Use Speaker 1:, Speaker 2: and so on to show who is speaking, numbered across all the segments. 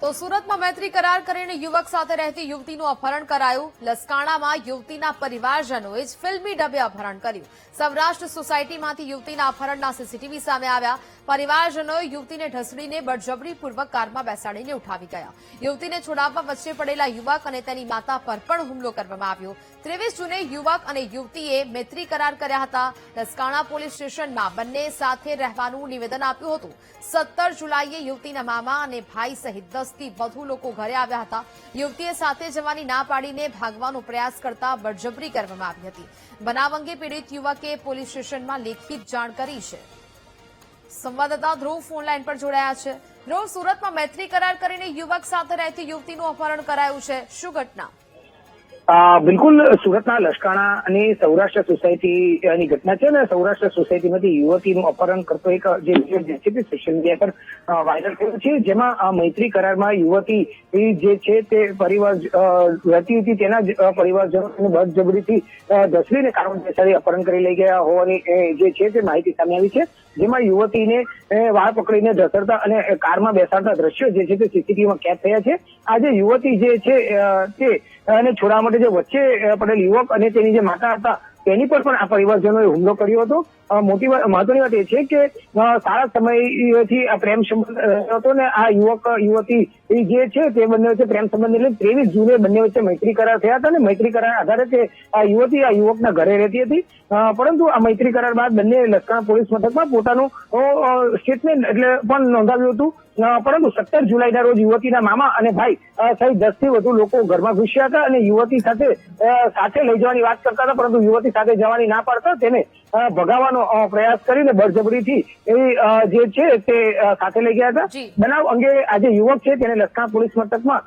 Speaker 1: તો સુરતમાં મૈત્રી કરાર કરીને યુવક સાથે રહેતી યુવતીનું અપહરણ કરાયું. લસકાણામાં યુવતીના પરિવારજનોએ જ ફિલ્મી ઢબે અપહરણ કર્યું. સૌરાષ્ટ્ર સોસાયટીમાંથી યુવતીના અપહરણના સીસીટીવી સામે આવ્યા. પરિવારજનોએ યુવતીને ઢસડીને બળજબરીપૂર્વક કારમાં બેસાડીને ઉઠાવી ગયા. યુવતીને છોડાવવા વચ્ચે પડેલા યુવક અને તેની માતા પર પણ હુમલો કરવામાં આવ્યો. 23 જૂને યુવક અને યુવતીએ મૈત્રી કરાર કર્યા હતા. લસકાણા પોલીસ સ્ટેશનમાં બંને સાથે રહેવાનું નિવેદન આપ્યું હતું. 17 જુલાઈએ યુવતીના મામા અને ભાઈ સહિત 10 થી વધુ લોકો ઘરે આવ્યા હતા. યુવતીએ સાથે જવાની ના પાડીને ભાગવાનો પ્રયાસ કરતા બળજબરી કરવામાં આવી હતી. બનાવ અંગે પીડિત યુવકે પોલીસ સ્ટેશનમાં લેખિત જાણ કરી છે. સંવાદદાતા ધ્રુવ ફોનલાઈન પર જોડાયા છે. ધ્રુવ, સુરતમાં મૈત્રી કરાર કરીને યુવક સાથે રહેતી યુવતીનું અપહરણ કરાયું છે. શું ઘટના?
Speaker 2: બિલકુલ, સુરતના લસકાણા અને સૌરાષ્ટ્ર સોસાયટીની ઘટના છે ને. સૌરાષ્ટ્ર સોસાયટીમાંથી યુવતીનું અપહરણ કરતો એક જે વિડીયો જે છે તે સોશિયલ મીડિયા પર વાયરલ થયો છે, જેમાં મૈત્રી કરારમાં યુવતી જે છે તે પરિવાર રહેતી હતી, તેના પરિવારજનોને બળજબરીથી ધસડીને કારમાં બેસાડી અપહરણ કરી લઈ ગયા હોવાની જે છે તે માહિતી સામે આવી છે. જેમાં યુવતીને વાળ પકડીને ધસડતા અને કારમાં બેસાડતા દ્રશ્યો જે છે તે સીસીટીવીમાં કેદ થયા છે. આ જે યુવતી જે છે તે અને છોડાવવા માટે જે વચ્ચે પડેલ યુવક અને તેની જે માતા હતા તેની પર પણ આ પરિવારજનોએ હુમલો કર્યો હતો. મહત્વની વાત એ છે કે સારા સમયથી આ પ્રેમ સંબંધ રહ્યો હતો ને આ યુવક યુવતી જે છે તે બંને વચ્ચે પ્રેમ સંબંધ એટલે 23 જૂને બંને વચ્ચે મૈત્રી કરાર થયા હતા. અને મૈત્રી કરાર આધારે તે આ યુવતી આ યુવકના ઘરે રહેતી હતી. પરંતુ આ મૈત્રી કરાર બાદ બંને લસકાણા પોલીસ મથકમાં પોતાનું સ્ટેટમેન્ટ એટલે પણ નોંધાવ્યું હતું. પરંતુ 17 જુલાઈના રોજ યુવતીના મામા અને ભાઈ સહિત 10 થી વધુ લોકો ઘરમાં ઘૂસ્યા હતા અને યુવતી સાથે લઈ જવાની વાત કરતા હતા, પરંતુ યુવતી સાથે જવાની ના પાડતા તેને ભગાવવાનો પ્રયાસ કરીને બળજબરીથી જે છે તે સાથે લઈ ગયા હતા. બનાવ અંગે આજે યુવક છે તેને લસકાણા પોલીસ મથકમાં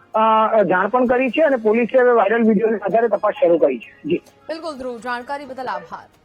Speaker 2: જાણ પણ કરી છે અને પોલીસે વાયરલ વિડીયોના આધારે તપાસ શરૂ કરી છે. જી
Speaker 1: બિલકુલ ધ્રુવ, જાણકારી બદલ આભાર.